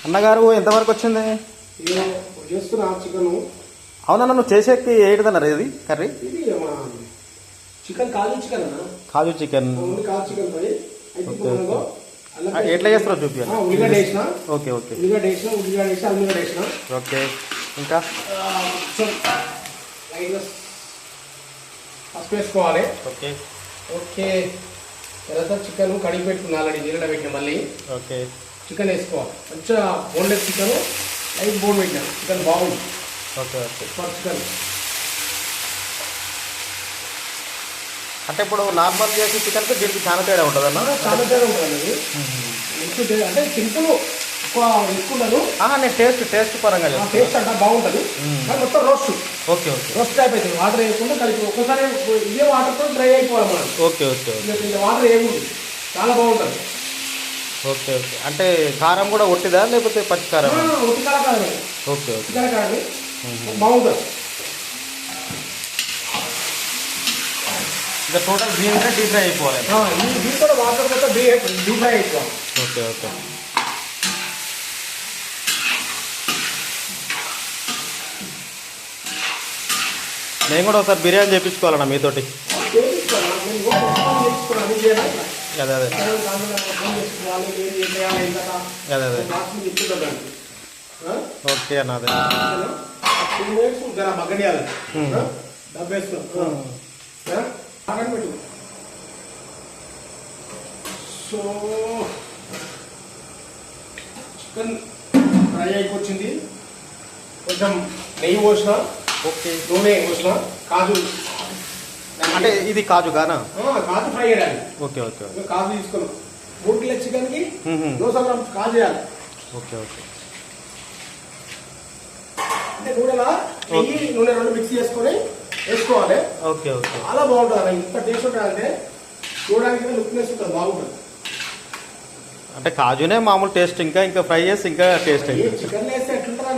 అన్నగారు ఎంతవరకు వచ్చింది? చేస్తున్నా చికెన్. అవునన్నా, నువ్వు చేసేకి ఏంటిదన్నారు ఇది కర్రీ? ఇది చికెన్ కాజు చికెన్ అన్న. కాజు చికెన్. కాజు చికెన్ పై ఎట్లా చేస్తారో చూపి. ఉల్లిగడ్డ వేసిన. Okay okay. ఉల్లిగడ్డ వేసిన, అల్లిగడ్డ వేసిన. ఓకే. ఇంకా పసుపు వేసుకోవాలి. Okay okay. తర్వాత చికెన్ కడిగి పెట్టుకున్నా ఆల్రెడీ నీళ్ళలో పెట్టిన. మళ్ళీ ఓకే చికెన్ వేసుకోవాలి. మంచిగా బోన్లెస్ చికెన్ లైట్ బోన్ పెట్టినాను. చికెన్ బాగుంది. Okay okay. చికెన్ అంటే ఇప్పుడు నార్మల్ చేసి చికెన్కి దీనికి చాలా తేడా ఉంటుంది అన్న? చాలా తేడా ఉంటుంది. అంటే సింపుల్ ఎక్కువ ఎక్కువ. నేను టేస్ట్ పరంగా టేస్ట్ అంటే బాగుంటుంది. కానీ మొత్తం roast. Okay okay. Roast type అవుతుంది. వాటర్ వేయకుండా కలిపి ఒక్కసారి ఇదే వాటర్తో డ్రై అయిపోవాలి మనం. Okay okay. వాటర్ వేయకూడదు. చాలా బాగుంటుంది. Okay okay. అంటే కారం కూడా ఒట్టిదా లేకపోతే పచ్చి కారం? ఒట్టి కారం కాదు. Okay okay. చికెన్ కారం బాగుంటుంది. ఇంకా టోటల్ దీంట్లో డీప్ ఫ్రై అయిపోవాలి. దీంతో వాటర్ మొత్తం డీప్ ఫ్రై అయిపోవాలి. Okay okay. నేను కూడా ఒకసారి బిర్యానీ చేయించుకోవాలన్నా మీతోటి. అదే అదే అదే అదే. ఓకే అన్న. అదే సో చికెన్ ఫ్రై అయిపోయింది. కొంచెం నెయ్యి పోసిన. ఓకే. నూనె పోసిన. కాజు అంటే ఇది కాజు కానా? కాజు ఫ్రై చేయాలి. Okay okay. కాజు తీసుకున్నాం. 3 కిలో చికెన్కి 200 గ్రామ్ కాజు చేయాలి. Okay okay. అంటే నూనెలా నెయ్యి నూనె 2 మిక్స్ చేసుకొని వేసుకోవాలి. Okay okay. చాలా బాగుంటుంది. ఇంత టేస్ట్ ఉంటుంది. అంటే చూడడానికి లుక్నెస్ ఉంటుంది. బాగుంటుంది. అంటే కాజునే మామూలు టేస్ట్, ఇంకా ఇంకా ఫ్రై చేసి ఇంకా టేస్ట్ అయింది. చికెన్ వేస్తే ఎట్లుంటుందా?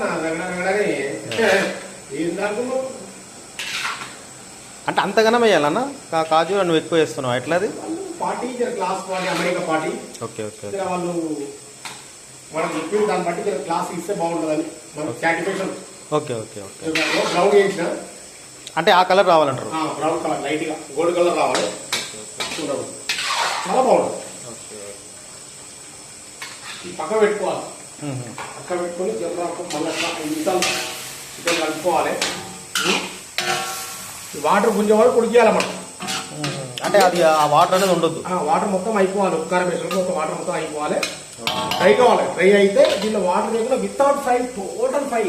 అంటే అంతగానే వేయాలన్నా కాజు? నువ్వు ఎక్కువ వేస్తున్నావు ఎట్లా? అది party class party, America party. Okay okay. వాళ్ళు మనం చెప్పిన దాన్ని బట్టి క్లాస్ ఇస్తే బాగుంటుందని మనకు satisfaction. Okay okay okay. Brown చేసిన అంటే ఆ కలర్ రావాలంటారు? బ్రౌన్ కలర్ లైట్గా గోల్డ్ కలర్ రావాలి. చాలా బాగుంటుంది. ఈ పక్క పెట్టుకోవాలి. పక్క పెట్టుకొని జర్రాకు మళ్ళీ 5 నిమిషాలు చికెన్ కలుపుకోవాలి. వాటర్ గుంజే వరకు ఉడికేయాలి మనం. అంటే అది ఆ వాటర్ అనేది ఉండొద్దు. వాటర్ మొత్తం అయిపోవాలి. ఉప్కారం వేసినప్పుడు మొత్తం వాటర్ మొత్తం అయిపోవాలి. ఫ్రై కావాలి. ఫ్రై అయితే దీనిలో వాటర్ లేకుండా without fry, total fry,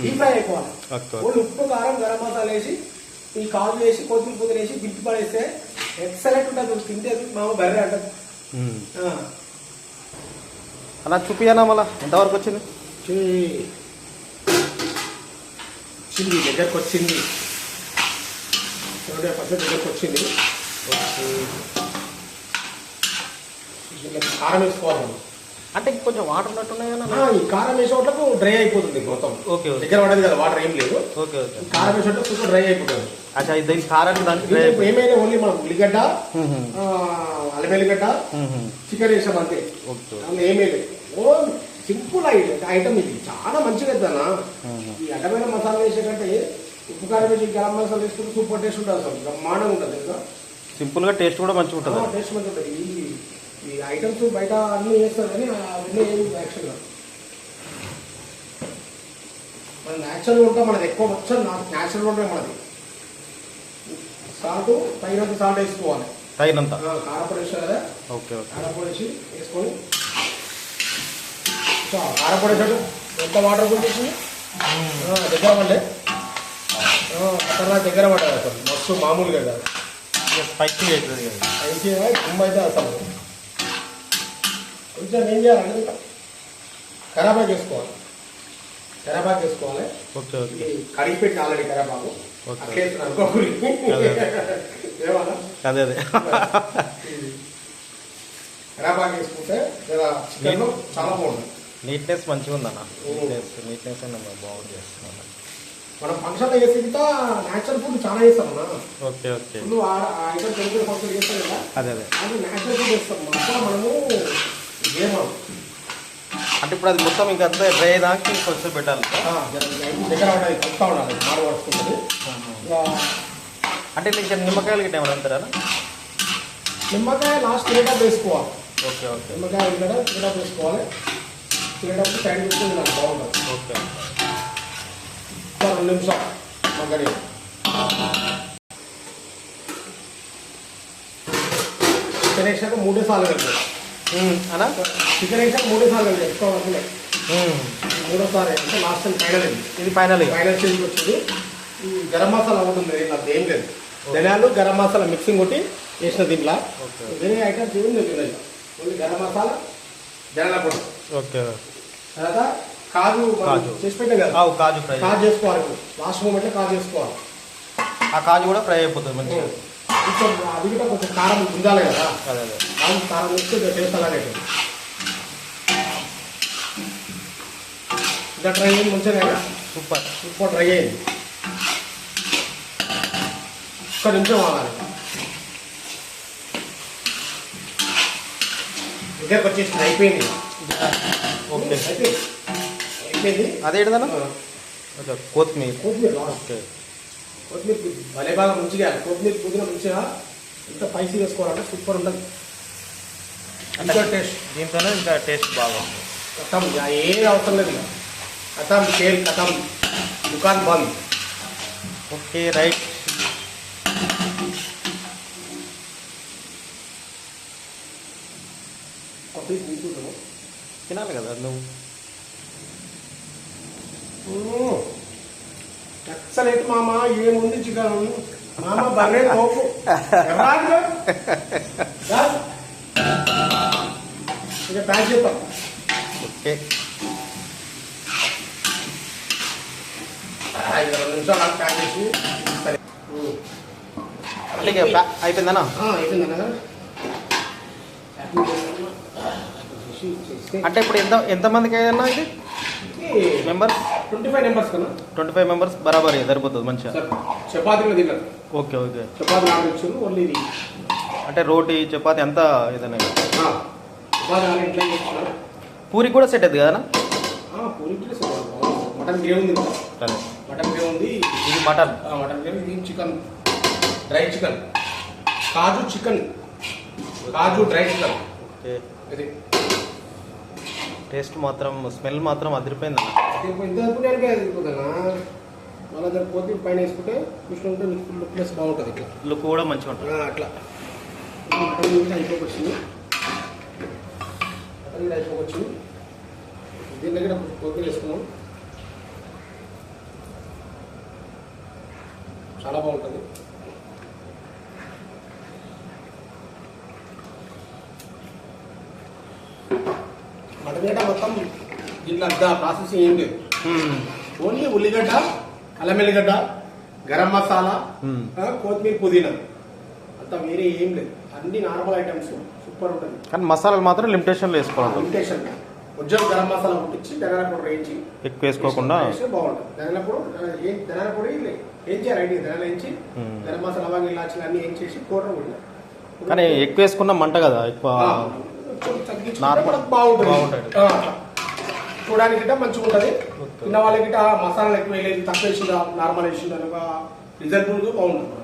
deep fry అయిపోవాలి. ఉప్పు, కారం, గరం మసాలా వేసి ఈ కాజు వేసి కొత్తిమీర పుదీన వేసి దింపి పడేస్తే ఎక్సలెంట్ ఉంటుంది. తింటే మామూలు బర్రె అంటది. అలా చూపియనా మళ్ళా ఎంతవరకు వచ్చింది? దగ్గరకు వచ్చింది. 70% దగ్గరకు వచ్చింది. కారం వేసుకోవాలి. అంటే కొంచెం వాటర్ ఉన్నట్టున్నాయి కదా? ఈ కారం వేసే వాటికి డ్రై అయిపోతుంది మొత్తం. ఓకే. దగ్గర పడేది కదా, వాటర్ ఏం లేదు. Okay okay. కారం వేసే కొంచెం డ్రై అయిపోతుంది. అచ్చా, దీనికి కారానికి దానికి ఏమైనా ఓన్లీ మనం ఉల్లిగడ్డ, అల్లం వెల్లిగడ్డ, చికెన్ వేసాం అంతే. ఏమీ లేదు. ఓ సింపుల్ ఐటమ్ ఇది. చాలా మంచిగా అవుతుందన్నా. ఈ అడ్డమైన మసాలా వేసే కంటే ఉప్పు కారం వేసి గరం మసాలా వేసుకుంటే సూపర్ టేస్ట్ ఉంటుంది. అసలు బ్రహ్మాండంగా ఉంటుంది తెలుసా. సింపుల్ గా టేస్ట్ కూడా మంచిగా ఉంటుంది. టేస్ట్ మంచిగా ఉంటుంది. ఈ ఐటమ్స్ బయట అన్ని వేస్తారు కానీ అవన్నీ ఏం యాక్చువల్గా మన న్యాచురల్ ఉంటాం. మనది ఎక్కువ వచ్చారు న్యాచురల్ ఉంటాయి మనది. సాల్ట్ తగినంత సాల్ట్ వేసుకోవాలి. తగినంత కారపొడి వేస్తారు కదా. Okay okay. కారపొడి వేసి వేసుకొని కారపొడి వేసాడు. ఎంత వాటర్ కొట్టేసి దగ్గర పడలే. తర్వాత దగ్గర పడ్డారు అసలు మస్తు మామూలుగా కాదు. స్పైసీ అవుతుంది కదా. స్పైసీ గుమ్మ అయితే అసలు కొంచెం ఏం చేయాలంటే కరేపాకు వేసుకోవాలి. కరేపాకు వేసుకోవాలి. Okay okay. కడిగి పెట్టి ఆల్రెడీ కరేపాకు అదే అదే కరేపాకు వేసుకుంటే చికెన్ చాలా బాగుంటుంది. నీట్నెస్ మంచిగా ఉందన్న. నీట్నెస్ బాగుంది చేస్తున్నాను. మనం ఫంక్షన్లో చేసేంత న్యాచురల్ ఫుడ్ చాలా చేస్తాం అన్న. Okay okay. నువ్వు ఐటమ్ తెలిసిన ఫంక్షన్ చేస్తాం కదా, అదే అదే అది న్యాచురల్ ఫుడ్ చేస్తాం. అక్కడ మనము అంటే ఇప్పుడు అది మొత్తం ఇంకా అంతా డ్రై దాకా కొంచెం పెట్టాలి దగ్గర ఉండాలి, కలుపుతా ఉండాలి, మాడు వస్తుంది. అంటే ఇంకా నిమ్మకాయలు గిట్ట ఏమైనా అంటారా? నిమ్మకాయ లాస్ట్ తినేటప్పుడు వేసుకోవాలి. Okay okay. నిమ్మకాయ తినేటప్పుడు వేసుకోవాలి. తినేటప్పుడు సైడ్ పెట్టుకుని నాకు బాగుంటుంది. ఓకే. 2 నిమిషాలు మగ్గని. చికెన్ వేసాక 3 సార్లు కలిపాలి అనా? చికెన్ వేసాక 3 సార్లు కలిపాలి. ఎక్కువ వరకులే 3సారి అంటే లాస్ట్ టైం ఫైనల్ అయింది. ఇది ఫైనల్ స్టేజ్కి వచ్చింది. ఈ గరం మసాలా ఉంటుంది, నాకు ఏం లేదు. ధనియాలు గరం మసాలా మిక్సింగ్ కొట్టి వేసిన దీంట్లో వేరే ఐటమ్స్ ఏం లేదు. ఓన్లీ గరం మసాలా, ధనియాల పొడి. ఓకే. తర్వాత కాజు చేసి పెట్టాం కదా, కాజు ఫ్రై. కాజు చేసుకోవాలి. లాస్ట్ మూమెంట్లో కాజు చేసుకోవాలి. ఆ కాజు కూడా ఫ్రై అయిపోతుంది మంచిగా. కొంచెం అది కూడా కొంచెం కారం ఉండాలి కదా. అదే అదే కారం వేస్తే టేస్ట్ అలాగే. ఇంకా ట్రై అయ్యింది మంచిగా. సూపర్ ట్రై అయ్యింది. ఒక్క నిమిషం ఆగాలి. దగ్గరకు వచ్చేసి అయిపోయింది. ఓకే అయిపోయింది. అదేంటదన్నా? కొత్తిమీర. ఓకే. కొత్తిమీర భలే బాగా మంచిగా, కొత్తిమీర పుదీనా మంచిగా ఎంత స్పైసీ వేసుకోవాలంటే సూపర్ ఉంటుంది. ఇంకా టేస్ట్ దీంతోనే ఇంకా టేస్ట్ బాగా కథం ఏది అవసరం లేదు. కథం సేల్ కథం, దుకాన్ బంద్. Okay right. తీసుకుంటాము, తినాలి కదా నువ్వు. ఎక్సలెంట్ మామ. ఏముంది చికెన్ మామ, బర్రె తోపు. ఇంకా ప్యాక్ చేద్దాం. ఓకే. 2 నిమిషాలు ప్యాక్ చేసి సరే అయిపోయిందన్నా? అయిపోయిందన్నా. అంటే ఇప్పుడు ఎంతమందికి అయ్యన్నా ఇది మెంబర్స్? 25 మెంబర్స్ కన్నా. 25 మెంబర్స్ బరాబర్ సరిపోతుంది మంచిగా. చపాతీలో తిన్నారు. Okay okay. చపాతీ ఆడించారు ఓన్లీ ఇది. అంటే రోటీ చపాతీ అంతా ఏదైనా చపాతీ ఇంట్లో చేస్తున్నారు. పూరి కూడా సెట్ అవుతుంది కదన్నా? పూరి మటన్ గ్రేవీ ఉంది. మటన్ గ్రేవీ ఉంది. ఇది మటన్ గ్రేవీ. ఇది చికెన్, డ్రై చికెన్, కాజు చికెన్, కాజు డ్రై చికెన్. ఓకే. ఇది టేస్ట్ మాత్రం, స్మెల్ మాత్రం అదిరిపోయింది అన్న. ఇంతవరకు నేను వెళ్ళిపోతానా, మళ్ళీ దాన్ని పోతే పైన వేసుకుంటే చూసుకుంటే లుక్ ప్లస్ బాగుంటుంది. ఇట్లా లుక్ కూడా మంచిగా ఉంటుంది. అట్లా మటన్ అయిపోవచ్చింది. మటన్ అయిపోవచ్చు. దీని దగ్గర కొద్దిగా వేసుకున్నాం. చాలా బాగుంటుంది. మటన్ గడ్డ మొత్తం దీంట్లో అంతా ప్రాసెసింగ్ ఏం లేదు. ఓన్లీ ఉల్లిగడ్డ, అల్లం వెల్లిగడ్డ, గరం మసాలా, కొత్తిమీర, పుదీనా, అంతా వేరే ఏం లేదు. అన్ని నార్మల్ ఐటమ్స్. సూపర్ ఉంటుంది. కానీ మసాలాలు మాత్రం లిమిటేషన్లో వేసుకోవాలి. లిమిటేషన్ కొంచెం గరం మసాలా పుట్టించి ధనియాల పొడి వేయించి ఎక్కువ వేసుకోకుండా బాగుంటుంది. ధనియాల పొడి ఏం చేయాలి? ధనియాలు వేయించి గరం మసాలా బాగా ఇలాచీలు అన్ని ఏం చేసి పౌడర్ కూడా. కానీ ఎక్కువ వేసుకున్న మంట కదా, ఎక్కువ బాగుంటుంది. చూడడానికి గిట్ట మంచిగా ఉంటుంది. తిన్న వాళ్ళకి గిట్ట మసాలాలు ఎక్కువ వేయలేదు, తక్కువ వేసిందా, నార్మల్ వేసిందా అని ఒక రిజల్ట్ బాగుంటుంది.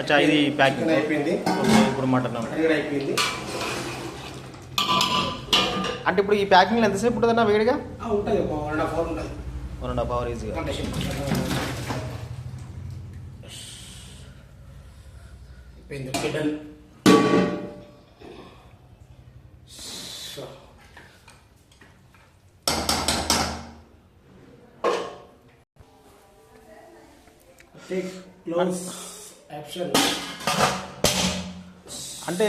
అచ్చా ఇది ప్యాకింగ్ అయిపోయింది. ఇప్పుడు మటన్ అయిపోయింది. అంటే ఇప్పుడు ఈ ప్యాకింగ్లో ఎంతసేపు ఉంటుందన్నా వేడిగా? ఉంటుంది, 1.5 అవర్ ఉంటుంది. 1.5 అవర్ ఈజీగా. అంటే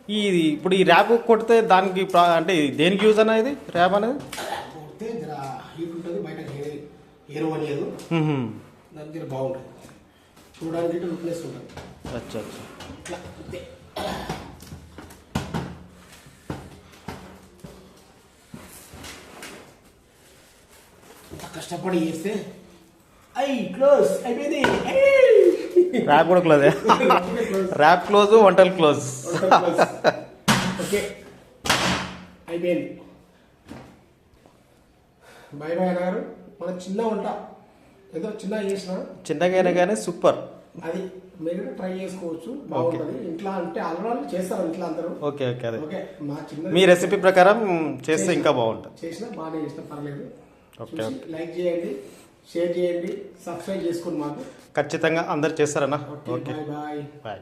ఇది ఇప్పుడు ఈ ర్యాప్ కొడితే దానికి అంటే దేనికి యూజ్ అన్న ఇది ర్యాప్ అనేది? కొడితే హీట్ ఉంటుంది, బయట హీరో అనేది దాని దగ్గర బాగుంటుంది. చూడడానికి లుక్నెస్ ఉంటుంది. అచ్చా అచ్చా. కష్టపడి చేస్తే క్లోజ్ అయిపోయింది. ర్యాప్ కూడా క్లోజ్ ర్యాప్ క్లోజ్ వంటలు క్లోజ్ ఓకే అయిపోయింది. బాయ్ బాయ్ అన్నారు. మన చిన్న వంట ఏదో చిన్నగా చేసిన చిన్నగా కానీ సూపర్. అది మీరు ట్రై చేసుకోవచ్చు, బాగుంటుంది. ఇంట్లో అంటే ఆల్రెడీ చేస్తారు ఇంట్లో అందరూ. ఓకే ఓకే అదే ఓకే మా చిన్న మీ రెసిపీ ప్రకారం చేస్తే ఇంకా బాగుంటుంది. చేసిన బాగానే చేసిన పర్లేదు. ఓకే లైక్ చేయండి, షేర్ చేయండి, సబ్స్క్రైబ్ చేసుకోండి మాకు. ఖచ్చితంగా అందరు చేస్తారన్నా. Okay bye bye. బాయ్.